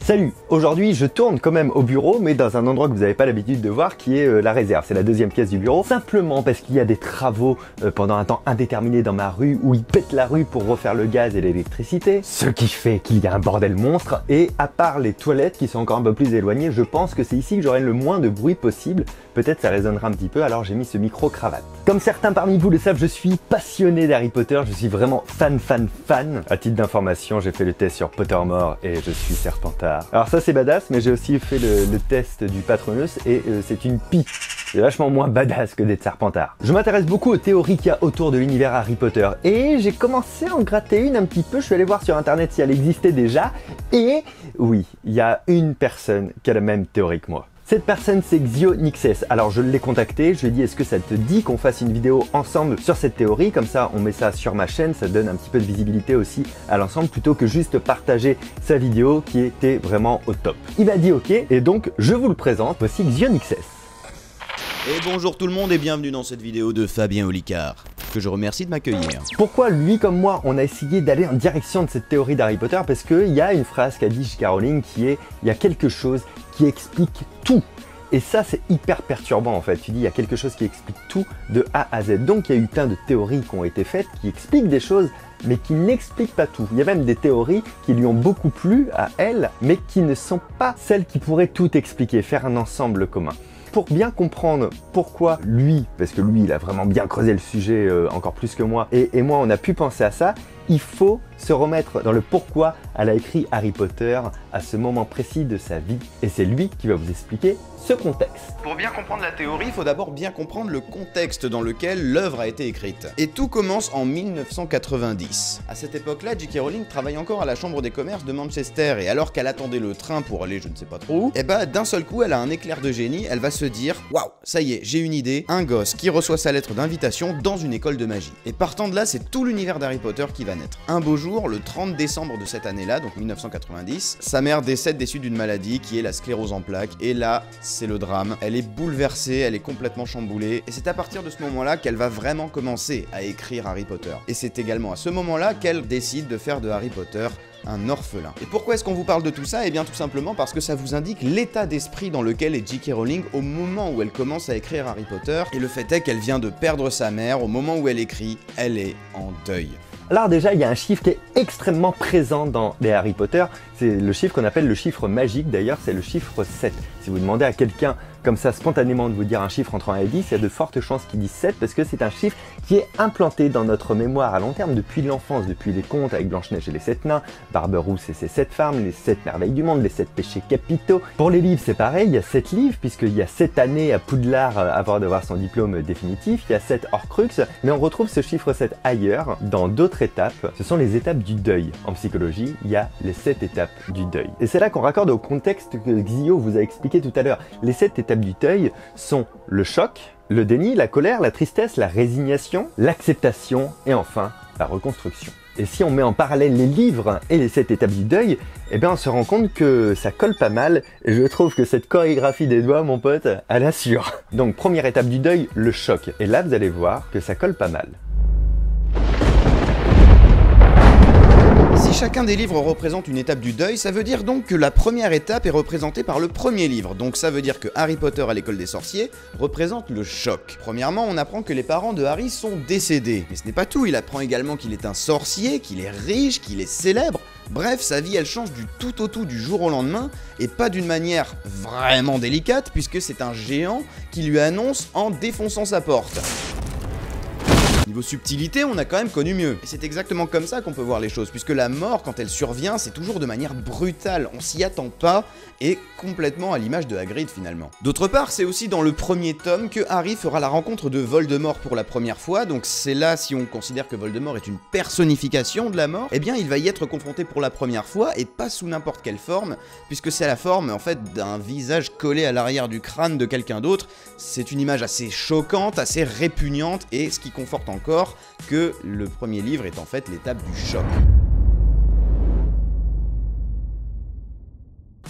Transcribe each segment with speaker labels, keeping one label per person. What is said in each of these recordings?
Speaker 1: Salut, aujourd'hui je tourne quand même au bureau, mais dans un endroit que vous n'avez pas l'habitude de voir, qui est la réserve. C'est la deuxième pièce du bureau, simplement parce qu'il y a des travaux pendant un temps indéterminé dans ma rue, où ils pètent la rue pour refaire le gaz et l'électricité, ce qui fait qu'il y a un bordel monstre, et à part les toilettes qui sont encore un peu plus éloignées, je pense que c'est ici que j'aurai le moins de bruit possible. Peut-être ça résonnera un petit peu, alors j'ai mis ce micro-cravate. Comme certains parmi vous le savent, je suis passionné d'Harry Potter, je suis vraiment fan. À titre d'information, j'ai fait le test sur Pottermore et je suis Serpentard. Alors ça c'est badass, mais j'ai aussi fait le test du Patronus et c'est une pie. C'est vachement moins badass que d'être Serpentard. Je m'intéresse beaucoup aux théories qu'il y a autour de l'univers Harry Potter et j'ai commencé à en gratter une un petit peu. Je suis allé voir sur internet si elle existait déjà et oui, il y a une personne qui a la même théorie que moi. Cette personne c'est Xionixes, alors je l'ai contacté, je lui ai dit est-ce que ça te dit qu'on fasse une vidéo ensemble sur cette théorie, comme ça on met ça sur ma chaîne, ça donne un petit peu de visibilité aussi à l'ensemble plutôt que juste partager sa vidéo qui était vraiment au top. Il m'a dit ok et donc je vous le présente, voici Xionixes.
Speaker 2: Et bonjour tout le monde et bienvenue dans cette vidéo de Fabien Olicard, que je remercie de m'accueillir.
Speaker 1: Pourquoi lui comme moi on a essayé d'aller en direction de cette théorie d'Harry Potter? Parce qu'il y a une phrase qu'a dit J.K. Rowling qui est « il y a quelque chose qui explique tout ». Et ça c'est hyper perturbant en fait, tu dis il y a quelque chose qui explique tout de A à Z. Donc il y a eu plein de théories qui ont été faites, qui expliquent des choses, mais qui n'expliquent pas tout. Il y a même des théories qui lui ont beaucoup plu à elle, mais qui ne sont pas celles qui pourraient tout expliquer, faire un ensemble commun. Pour bien comprendre pourquoi lui, parce que lui il a vraiment bien creusé le sujet encore plus que moi, et moi on a pu penser à ça, il faut se remettre dans le pourquoi elle a écrit Harry Potter à ce moment précis de sa vie. Et c'est lui qui va vous expliquer ce contexte.
Speaker 2: Pour bien comprendre la théorie, il faut d'abord bien comprendre le contexte dans lequel l'œuvre a été écrite. Et tout commence en 1990. À cette époque-là, J.K. Rowling travaille encore à la Chambre des commerces de Manchester, et alors qu'elle attendait le train pour aller je ne sais pas trop où, et bah d'un seul coup elle a un éclair de génie, elle va se dire « Waouh, ça y est, j'ai une idée, un gosse qui reçoit sa lettre d'invitation dans une école de magie. » Et partant de là, c'est tout l'univers d'Harry Potter qui va naître. Un beau jour, le 30 décembre de cette année-là, donc 1990, sa mère décède des suites d'une maladie qui est la sclérose en plaques, et là, c'est le drame. Elle est bouleversée, elle est complètement chamboulée, et c'est à partir de ce moment-là qu'elle va vraiment commencer à écrire Harry Potter. Et c'est également à ce moment-là qu'elle décide de faire de Harry Potter un orphelin. Et pourquoi est-ce qu'on vous parle de tout ça? Eh bien tout simplement parce que ça vous indique l'état d'esprit dans lequel est J.K. Rowling au moment où elle commence à écrire Harry Potter, et le fait est qu'elle vient de perdre sa mère. Au moment où elle écrit, elle est en deuil.
Speaker 1: Alors déjà, il y a un chiffre qui est extrêmement présent dans les Harry Potter, c'est le chiffre qu'on appelle le chiffre magique, d'ailleurs c'est le chiffre 7. Si vous demandez à quelqu'un comme ça spontanément de vous dire un chiffre entre 1 et 10, il y a de fortes chances qu'il dise 7 parce que c'est un chiffre qui est implanté dans notre mémoire à long terme depuis l'enfance, depuis les contes avec Blanche-Neige et les 7 nains, Barberousse et ses 7 femmes, les 7 merveilles du monde, les 7 péchés capitaux. Pour les livres c'est pareil, il y a 7 livres puisqu'il y a 7 années à Poudlard avant d'avoir son diplôme définitif, il y a 7 Horcruxes, mais on retrouve ce chiffre 7 ailleurs, dans d'autres étapes. Ce sont les étapes du deuil. En psychologie, il y a les 7 étapes du deuil. Et c'est là qu'on raccorde au contexte que Xio vous a expliqué tout à l'heure. Les 7 étapes du deuil sont le choc, le déni, la colère, la tristesse, la résignation, l'acceptation et enfin la reconstruction. Et si on met en parallèle les livres et les 7 étapes du deuil, eh bien on se rend compte que ça colle pas mal et je trouve que cette chorégraphie des doigts, mon pote, elle assure. Donc première étape du deuil, le choc. Et là vous allez voir que ça colle pas mal.
Speaker 2: Si chacun des livres représente une étape du deuil, ça veut dire donc que la première étape est représentée par le premier livre. Donc ça veut dire que Harry Potter à l'école des sorciers représente le choc. Premièrement, on apprend que les parents de Harry sont décédés. Mais ce n'est pas tout, il apprend également qu'il est un sorcier, qu'il est riche, qu'il est célèbre. Bref, sa vie elle change du tout au tout du jour au lendemain, et pas d'une manière vraiment délicate, puisque c'est un géant qui lui annonce en défonçant sa porte. Niveau subtilité, on a quand même connu mieux. Et c'est exactement comme ça qu'on peut voir les choses, puisque la mort, quand elle survient, c'est toujours de manière brutale, on s'y attend pas, et complètement à l'image de Hagrid finalement. D'autre part, c'est aussi dans le premier tome que Harry fera la rencontre de Voldemort pour la première fois, donc c'est là, si on considère que Voldemort est une personnification de la mort, eh bien il va y être confronté pour la première fois, et pas sous n'importe quelle forme, puisque c'est la forme en fait d'un visage collé à l'arrière du crâne de quelqu'un d'autre. C'est une image assez choquante, assez répugnante, et ce qui conforte encore que le premier livre est en fait l'étape du choc.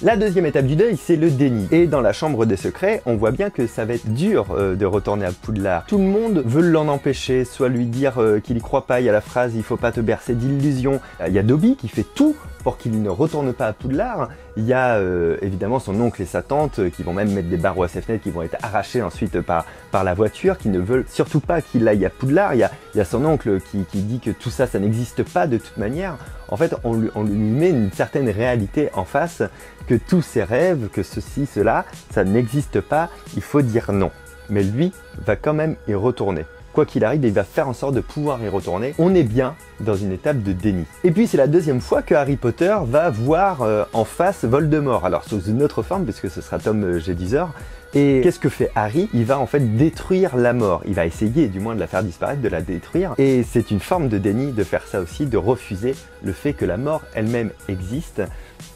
Speaker 1: La deuxième étape du deuil, c'est le déni. Et dans la chambre des secrets, on voit bien que ça va être dur de retourner à Poudlard. Tout le monde veut l'en empêcher, soit lui dire qu'il y croit pas, il y a la phrase « il faut pas te bercer d'illusions ». Il y a Dobby qui fait tout pour qu'il ne retourne pas à Poudlard. Il y a évidemment son oncle et sa tante qui vont même mettre des barreaux à ses fenêtres, qui vont être arrachés ensuite par la voiture, qui ne veulent surtout pas qu'il aille à Poudlard. Il y a son oncle qui dit que tout ça, ça n'existe pas de toute manière. En fait, on lui met une certaine réalité en face, que tous ses rêves, que ceci, cela, ça n'existe pas, il faut dire non. Mais lui va quand même y retourner. Quoi qu'il arrive, il va faire en sorte de pouvoir y retourner. On est bien dans une étape de déni. Et puis c'est la deuxième fois que Harry Potter va voir en face Voldemort. Alors sous une autre forme, puisque ce sera Tom Jedusor. Et qu'est-ce que fait Harry? Il va en fait détruire la mort. Il va essayer du moins de la faire disparaître, de la détruire. Et c'est une forme de déni de faire ça aussi, de refuser le fait que la mort elle-même existe.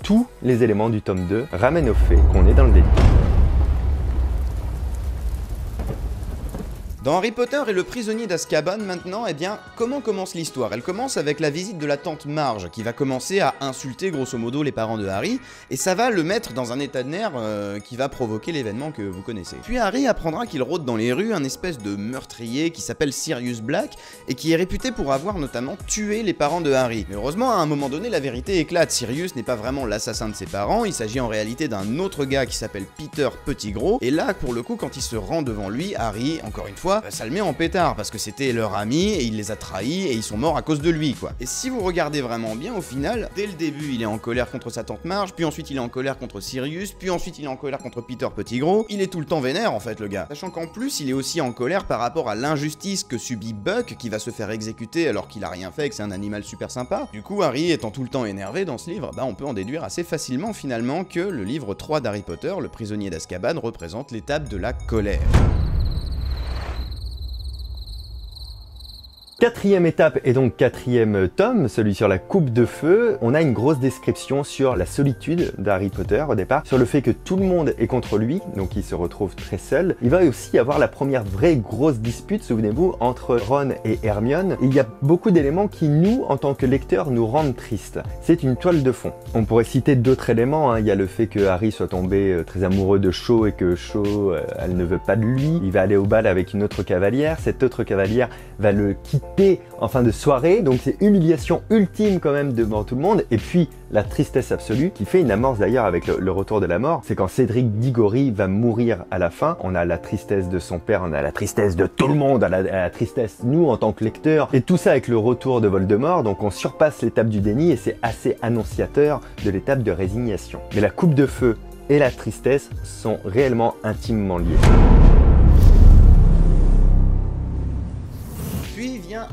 Speaker 1: Tous les éléments du tome 2 ramènent au fait qu'on est dans le déni.
Speaker 2: Dans Harry Potter et le prisonnier d'Azkaban maintenant, eh bien, comment commence l'histoire? Elle commence avec la visite de la tante Marge, qui va commencer à insulter grosso modo les parents de Harry, et ça va le mettre dans un état de nerfs qui va provoquer l'événement que vous connaissez. Puis Harry apprendra qu'il rôde dans les rues un espèce de meurtrier qui s'appelle Sirius Black, et qui est réputé pour avoir notamment tué les parents de Harry. Mais heureusement, à un moment donné, la vérité éclate. Sirius n'est pas vraiment l'assassin de ses parents, il s'agit en réalité d'un autre gars qui s'appelle Peter Pettigrew, et là, pour le coup, quand il se rend devant lui, Harry, encore une fois, ça le met en pétard parce que c'était leur ami et il les a trahis et ils sont morts à cause de lui quoi. Et si vous regardez vraiment bien au final, dès le début il est en colère contre sa tante Marge, puis ensuite il est en colère contre Sirius, puis ensuite il est en colère contre Peter Pettigrew, il est tout le temps vénère en fait le gars. Sachant qu'en plus il est aussi en colère par rapport à l'injustice que subit Buck qui va se faire exécuter alors qu'il a rien fait et que c'est un animal super sympa. Du coup Harry étant tout le temps énervé dans ce livre, on peut en déduire assez facilement finalement que le livre 3 d'Harry Potter, le prisonnier d'Azkaban, représente l'étape de la colère.
Speaker 1: Quatrième étape et donc quatrième tome, celui sur la coupe de feu, on a une grosse description sur la solitude d'Harry Potter au départ, sur le fait que tout le monde est contre lui, donc il se retrouve très seul. Il va aussi avoir la première vraie grosse dispute, souvenez-vous, entre Ron et Hermione. Et il y a beaucoup d'éléments qui nous, en tant que lecteurs, nous rendent tristes. C'est une toile de fond. On pourrait citer d'autres éléments, il y a le fait que Harry soit tombé très amoureux de Cho et que Cho, elle ne veut pas de lui. Il va aller au bal avec une autre cavalière, cette autre cavalière va le quitter en fin de soirée, donc c'est humiliation ultime quand même devant tout le monde, et puis la tristesse absolue qui fait une amorce d'ailleurs avec le retour de la mort, c'est quand Cédric Diggory va mourir à la fin, on a la tristesse de son père, on a la tristesse de tout le monde, on a la tristesse nous en tant que lecteurs, et tout ça avec le retour de Voldemort, donc on surpasse l'étape du déni et c'est assez annonciateur de l'étape de résignation. Mais la coupe de feu et la tristesse sont réellement intimement liées.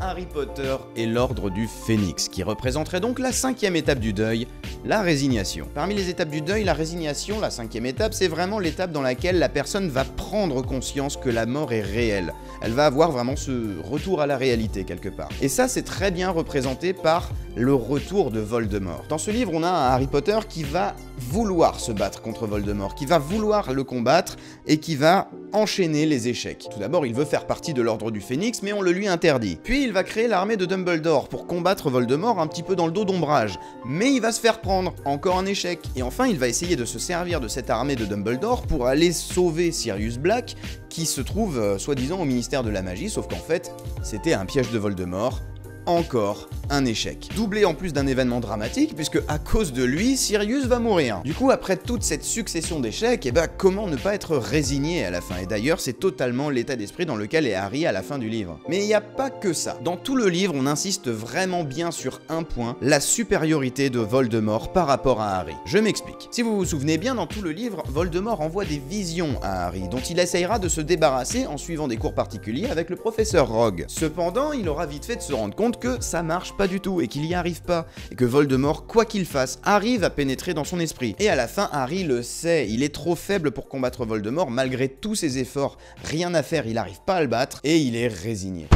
Speaker 2: Harry Potter et l'ordre du Phénix, qui représenterait donc la cinquième étape du deuil, la résignation. Parmi les étapes du deuil, la résignation, la cinquième étape, c'est vraiment l'étape dans laquelle la personne va prendre conscience que la mort est réelle. Elle va avoir vraiment ce retour à la réalité quelque part. Et ça, c'est très bien représenté par le retour de Voldemort. Dans ce livre, on a un Harry Potter qui va vouloir se battre contre Voldemort, qui va vouloir le combattre et qui va enchaîner les échecs. Tout d'abord, il veut faire partie de l'ordre du Phénix, mais on le lui interdit. Puis il va créer l'armée de Dumbledore pour combattre Voldemort un petit peu dans le dos d'Ombrage. Mais il va se faire prendre, encore un échec. Et enfin, il va essayer de se servir de cette armée de Dumbledore pour aller sauver Sirius Black, qui se trouve soi-disant au ministère de la Magie, sauf qu'en fait, c'était un piège de Voldemort. Encore un échec. Doublé en plus d'un événement dramatique, puisque à cause de lui, Sirius va mourir. Du coup, après toute cette succession d'échecs, comment ne pas être résigné à la fin? Et d'ailleurs, c'est totalement l'état d'esprit dans lequel est Harry à la fin du livre. Mais il n'y a pas que ça. Dans tout le livre, on insiste vraiment bien sur un point, la supériorité de Voldemort par rapport à Harry. Je m'explique. Si vous vous souvenez bien, dans tout le livre, Voldemort envoie des visions à Harry, dont il essayera de se débarrasser en suivant des cours particuliers avec le professeur Rogue. Cependant, il aura vite fait de se rendre compte que ça marche pas du tout et qu'il y arrive pas, et que Voldemort, quoi qu'il fasse, arrive à pénétrer dans son esprit. Et à la fin, Harry le sait, il est trop faible pour combattre Voldemort malgré tous ses efforts, rien à faire, il arrive pas à le battre, et il est résigné.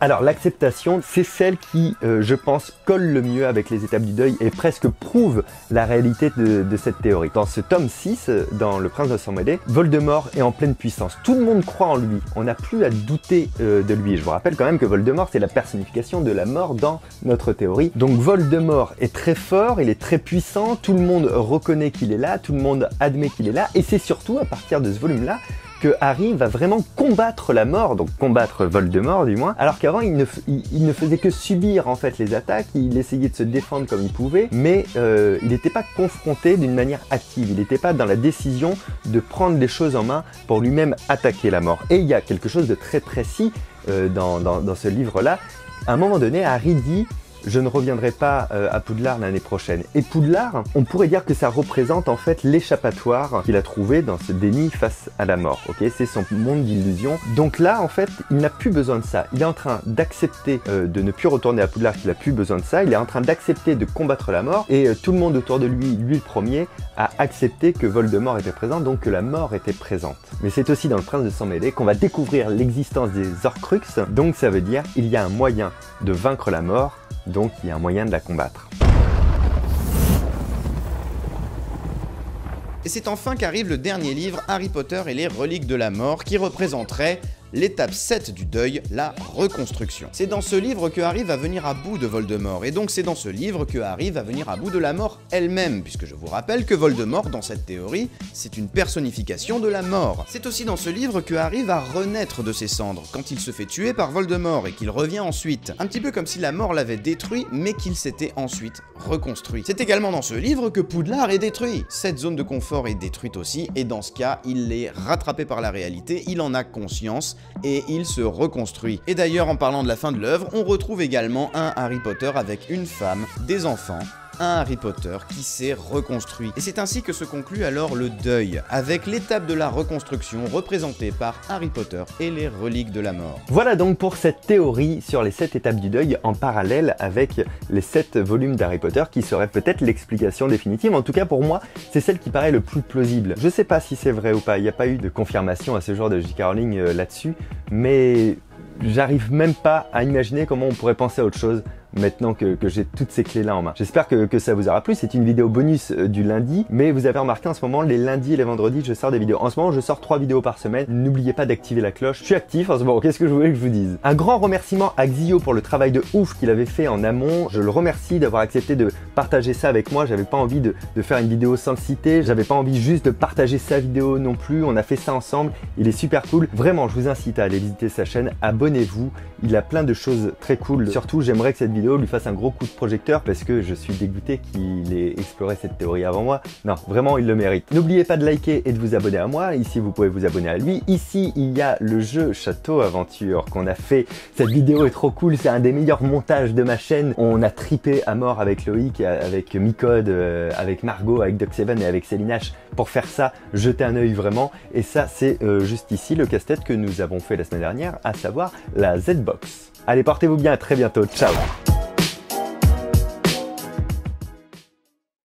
Speaker 1: Alors l'acceptation, c'est celle qui, je pense, colle le mieux avec les étapes du deuil et presque prouve la réalité de cette théorie. Dans ce tome 6, dans Le Prince de Sang-Mêlé, Voldemort est en pleine puissance. Tout le monde croit en lui, on n'a plus à douter de lui. Je vous rappelle quand même que Voldemort, c'est la personnification de la mort dans notre théorie. Donc Voldemort est très fort, il est très puissant, tout le monde reconnaît qu'il est là, tout le monde admet qu'il est là, et c'est surtout à partir de ce volume-là que Harry va vraiment combattre la mort, donc combattre Voldemort du moins, alors qu'avant il ne faisait que subir en fait les attaques, il essayait de se défendre comme il pouvait, mais il n'était pas confronté d'une manière active, il n'était pas dans la décision de prendre les choses en main pour lui-même attaquer la mort. Et il y a quelque chose de très précis dans ce livre-là. À un moment donné, Harry dit « Je ne reviendrai pas à Poudlard l'année prochaine ». Et Poudlard, on pourrait dire que ça représente en fait l'échappatoire qu'il a trouvé dans ce déni face à la mort. Ok, c'est son monde d'illusion. Donc là, en fait, il n'a plus besoin de ça. Il est en train d'accepter de ne plus retourner à Poudlard, qu'il n'a plus besoin de ça. Il est en train d'accepter de combattre la mort. Et tout le monde autour de lui, lui le premier, a accepté que Voldemort était présent, donc que la mort était présente. Mais c'est aussi dans Le Prince de Sang-Mêlé qu'on va découvrir l'existence des Horcruxes. Donc ça veut dire qu'il y a un moyen de vaincre la mort. Donc il y a un moyen de la combattre.
Speaker 2: Et c'est enfin qu'arrive le dernier livre, Harry Potter et les reliques de la mort, qui représenterait l'étape 7 du deuil, la reconstruction. C'est dans ce livre que Harry va venir à bout de Voldemort, et donc c'est dans ce livre que Harry va venir à bout de la mort elle-même, puisque je vous rappelle que Voldemort, dans cette théorie, c'est une personnification de la mort. C'est aussi dans ce livre que Harry va renaître de ses cendres, quand il se fait tuer par Voldemort et qu'il revient ensuite. Un petit peu comme si la mort l'avait détruit, mais qu'il s'était ensuite reconstruit. C'est également dans ce livre que Poudlard est détruit. Cette zone de confort est détruite aussi, et dans ce cas, il est rattrapé par la réalité, il en a conscience, et il se reconstruit. Et d'ailleurs, en parlant de la fin de l'œuvre, on retrouve également un Harry Potter avec une femme, des enfants, un Harry Potter qui s'est reconstruit. Et c'est ainsi que se conclut alors le deuil, avec l'étape de la reconstruction représentée par Harry Potter et les reliques de la mort.
Speaker 1: Voilà donc pour cette théorie sur les 7 étapes du deuil en parallèle avec les 7 volumes d'Harry Potter qui serait peut-être l'explication définitive. En tout cas pour moi, c'est celle qui paraît le plus plausible. Je sais pas si c'est vrai ou pas, il n'y a pas eu de confirmation à ce genre de J.K. Rowling là-dessus, mais j'arrive même pas à imaginer comment on pourrait penser à autre chose maintenant que j'ai toutes ces clés là en main. J'espère que ça vous aura plu. C'est une vidéo bonus du lundi, mais vous avez remarqué en ce moment, les lundis et les vendredis, je sors des vidéos. En ce moment, je sors 3 vidéos par semaine. N'oubliez pas d'activer la cloche. Je suis actif en ce moment. Qu'est-ce que je voulais que je vous dise? Un grand remerciement à Xio pour le travail de ouf qu'il avait fait en amont. Je le remercie d'avoir accepté de partager ça avec moi. J'avais pas envie de faire une vidéo sans le citer. J'avais pas envie juste de partager sa vidéo non plus. On a fait ça ensemble. Il est super cool. Vraiment, je vous incite à aller visiter sa chaîne. Abonnez-vous. Il a plein de choses très cool. Surtout, j'aimerais que cette vidéo lui fasse un gros coup de projecteur parce que je suis dégoûté qu'il ait exploré cette théorie avant moi. Non, vraiment, il le mérite. N'oubliez pas de liker et de vous abonner à moi. Ici, vous pouvez vous abonner à lui. Ici, il y a le jeu Château Aventure qu'on a fait. Cette vidéo est trop cool. C'est un des meilleurs montages de ma chaîne. On a tripé à mort avec Loïc, avec Micode, avec Margot, avec Duck7 et avec Céline H pour faire ça. Jetez un œil vraiment. Et ça, c'est juste ici le casse-tête que nous avons fait la semaine dernière, à savoir la Z-Box. Allez, portez-vous bien, à très bientôt. Ciao!